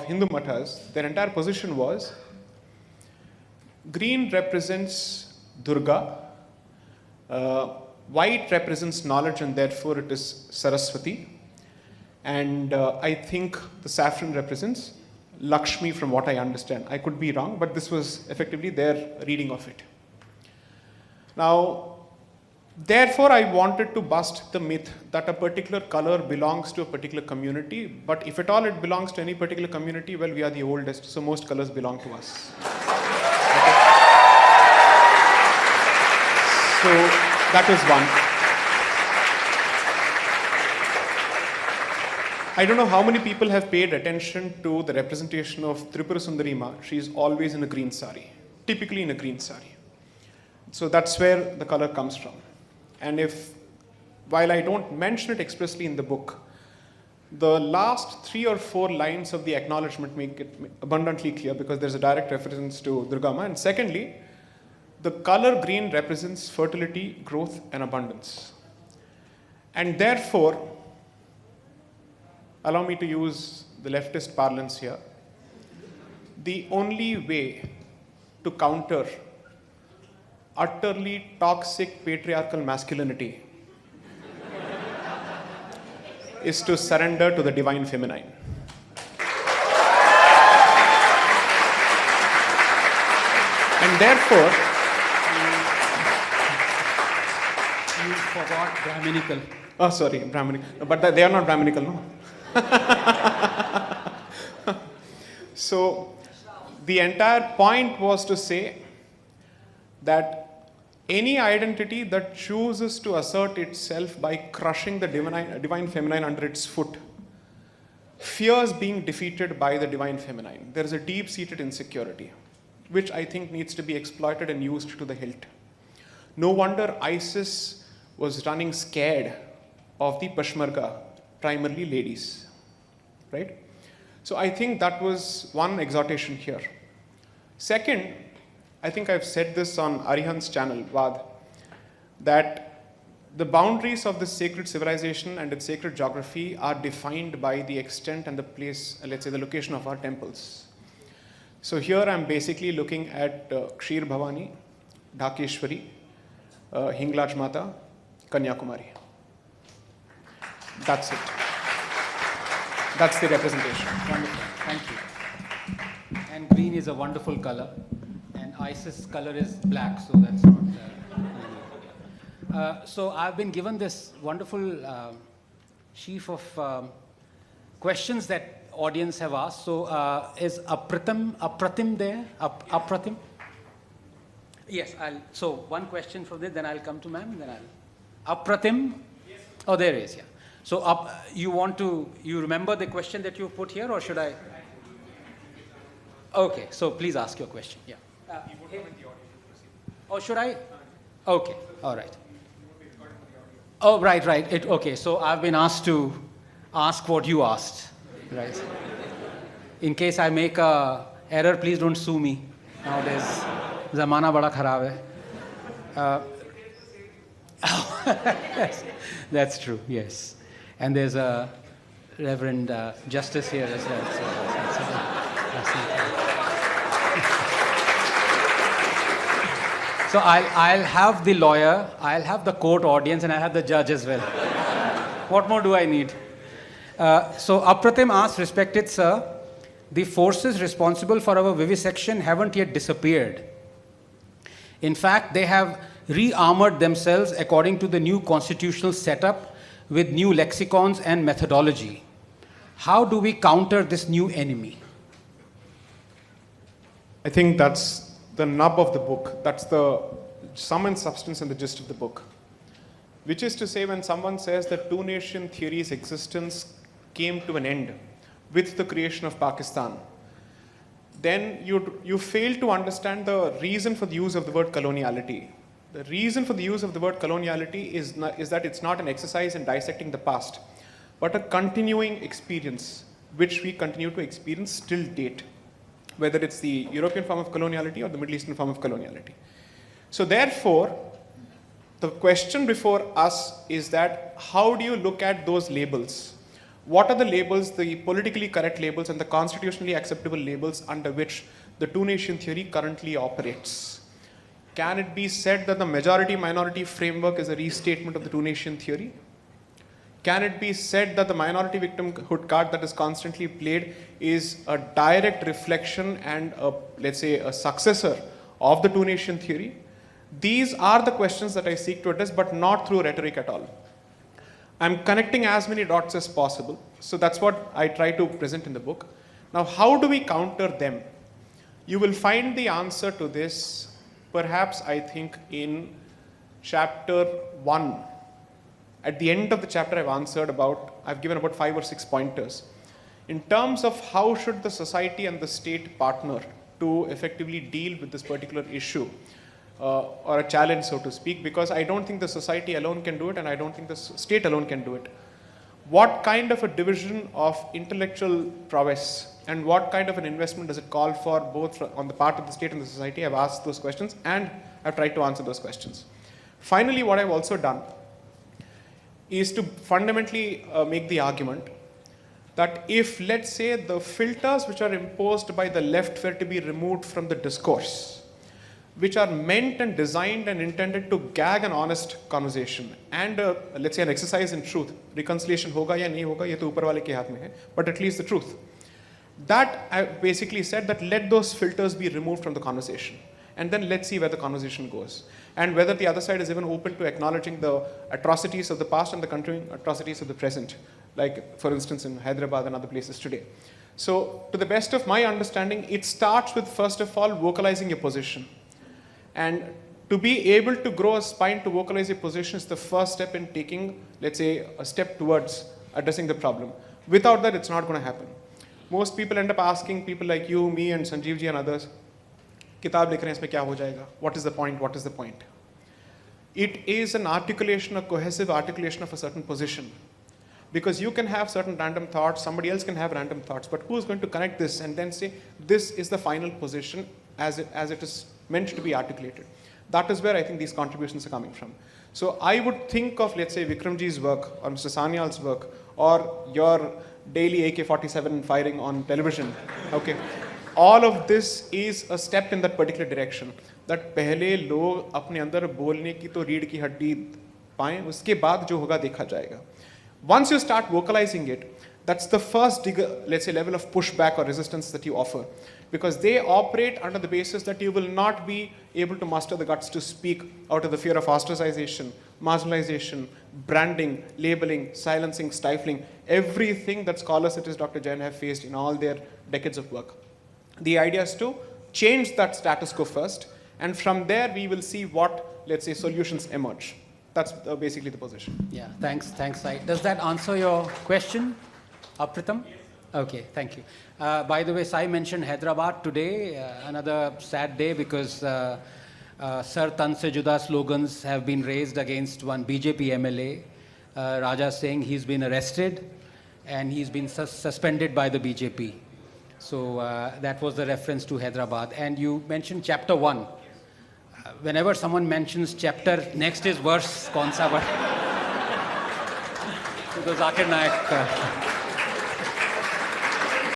Hindu mathas, their entire position was green represents Durga, white represents knowledge and therefore it is Saraswati, and I think the saffron represents Lakshmi from what I understand. I could be wrong, but this was effectively their reading of it. Now, therefore, I wanted to bust the myth that a particular color belongs to a particular community, but if at all it belongs to any particular community, well, we are the oldest, so most colors belong to us. Okay. So, that is one. I don't know how many people have paid attention to the representation of Tripura Sundari Ma. She is always in a green sari, typically in a green sari. So that's where the color comes from. And while I don't mention it expressly in the book, the last 3 or 4 lines of the acknowledgement make it abundantly clear because there's a direct reference to Durga Ma. And secondly, the color green represents fertility, growth, and abundance. And therefore, allow me to use the leftist parlance here, the only way to counter utterly toxic patriarchal masculinity is to surrender to the divine feminine. And therefore, you forgot Brahminical. Oh, sorry, Brahminical. But they are not Brahminical, no? So, the entire point was to say that any identity that chooses to assert itself by crushing the divine feminine under its foot fears being defeated by the divine feminine. There is a deep-seated insecurity, which I think needs to be exploited and used to the hilt. No wonder ISIS was running scared of the Peshmerga, primarily ladies, right? So I think that was one exhortation here. Second, I think I've said this on Arihan's channel, Vad, that the boundaries of this sacred civilization and its sacred geography are defined by the extent and the place, let's say the location of our temples. So here I'm basically looking at Kshir Bhavani, Dhakeshwari, Hinglaj Mata, Kanyakumari. That's it. That's the representation. Wonderful. Thank you. And green is a wonderful color. And ISIS color is black, so that's not... so I've been given this wonderful sheaf of questions that audience have asked. So is Apratim there? Apratim? Yes, so one question from there, then I'll come to ma'am, then I'll... Apratim? Yes. Oh, there is, yeah. So you remember the question that you put here, or should I? Okay, so please ask your question, yeah. Oh, should I? Okay, all right. Oh, right. Okay, so I've been asked to ask what you asked, right? In case I make a error, please don't sue me. Nowadays, zamana bada kharab hai. Yes, that's true, yes. And there's a Reverend Justice here as well. So that's not So I'll have the lawyer, I'll have the court audience, and I'll have the judge as well. What more do I need? So Apratim asked, respected sir, the forces responsible for our vivisection haven't yet disappeared. In fact, they have re-armored themselves according to the new constitutional setup with new lexicons and methodology. How do we counter this new enemy? I think that's the nub of the book. That's the sum and substance and the gist of the book. Which is to say, when someone says that two-nation theory's existence came to an end with the creation of Pakistan, then you fail to understand the reason for the use of the word coloniality. The reason for the use of the word coloniality is that it's not an exercise in dissecting the past, but a continuing experience, which we continue to experience till date, whether it's the European form of coloniality or the Middle Eastern form of coloniality. So therefore, the question before us is that how do you look at those labels? What are the labels, the politically correct labels and the constitutionally acceptable labels under which the two-nation theory currently operates? Can it be said that the majority-minority framework is a restatement of the two-nation theory? Can it be said that the minority victimhood card that is constantly played is a direct reflection and let's say a successor of the two-nation theory? These are the questions that I seek to address, but not through rhetoric at all. I'm connecting as many dots as possible. So that's what I try to present in the book. Now, how do we counter them? You will find the answer to this, perhaps, I think, in chapter 1. At the end of the chapter, I've given about 5 or 6 pointers. In terms of how should the society and the state partner to effectively deal with this particular issue, or a challenge, so to speak, because I don't think the society alone can do it, and I don't think the state alone can do it. What kind of a division of intellectual prowess and what kind of an investment does it call for, both on the part of the state and the society? I've asked those questions, and I've tried to answer those questions. Finally, what I've also done is to fundamentally make the argument that if, let's say, the filters which are imposed by the left were to be removed from the discourse, which are meant and designed and intended to gag an honest conversation and let's say an exercise in truth, reconciliation hoga ya nahi hoga, ye to upar wale ke haath mein hai, but at least the truth. That I basically said that let those filters be removed from the conversation, and then let's see where the conversation goes, and whether the other side is even open to acknowledging the atrocities of the past and the continuing atrocities of the present, like for instance in Hyderabad and other places today. So to the best of my understanding, it starts with, first of all, vocalizing your position. And to be able to grow a spine to vocalize your position is the first step in taking, let's say, a step towards addressing the problem. Without that, it's not going to happen. Most people end up asking people like you, me, and Sanjeev ji and others, kitab likh rahe hain, isme kya ho jayega? What is the point? What is the point? It is an articulation, a cohesive articulation of a certain position. Because you can have certain random thoughts, somebody else can have random thoughts, but who is going to connect this and then say, this is the final position as it is meant to be articulated? That is where I think these contributions are coming from. So I would think of, let's say, Vikramji's work, or Mr. Sanyal's work, or your daily AK-47 firing on television, okay? All of this is a step in that particular direction. That पहले लोग अपने अंदर बोलने की तो रीढ़ की हड्डी पाएं, उसके बाद जो होगा देखा जाएगा. Once you start vocalizing it, that's the first, let's say, level of pushback or resistance that you offer. Because they operate under the basis that you will not be able to muster the guts to speak out of the fear of ostracization, marginalization, branding, labeling, silencing, stifling, everything that scholars such as Dr. Jain have faced in all their decades of work. The idea is to change that status quo first, and from there we will see what, let's say, solutions emerge. That's basically the position. Yeah, thanks, Sai. Does that answer your question, Apritam? Yes. Okay, thank you. By the way, Sai mentioned Hyderabad today, another sad day because Sir Tan Se Juda slogans have been raised against one BJP MLA. Raja saying he's been arrested and he's been suspended by the BJP. So that was the reference to Hyderabad. And you mentioned chapter 1. Whenever someone mentions chapter, next is verse, kaun sa? To the Zakir Naik.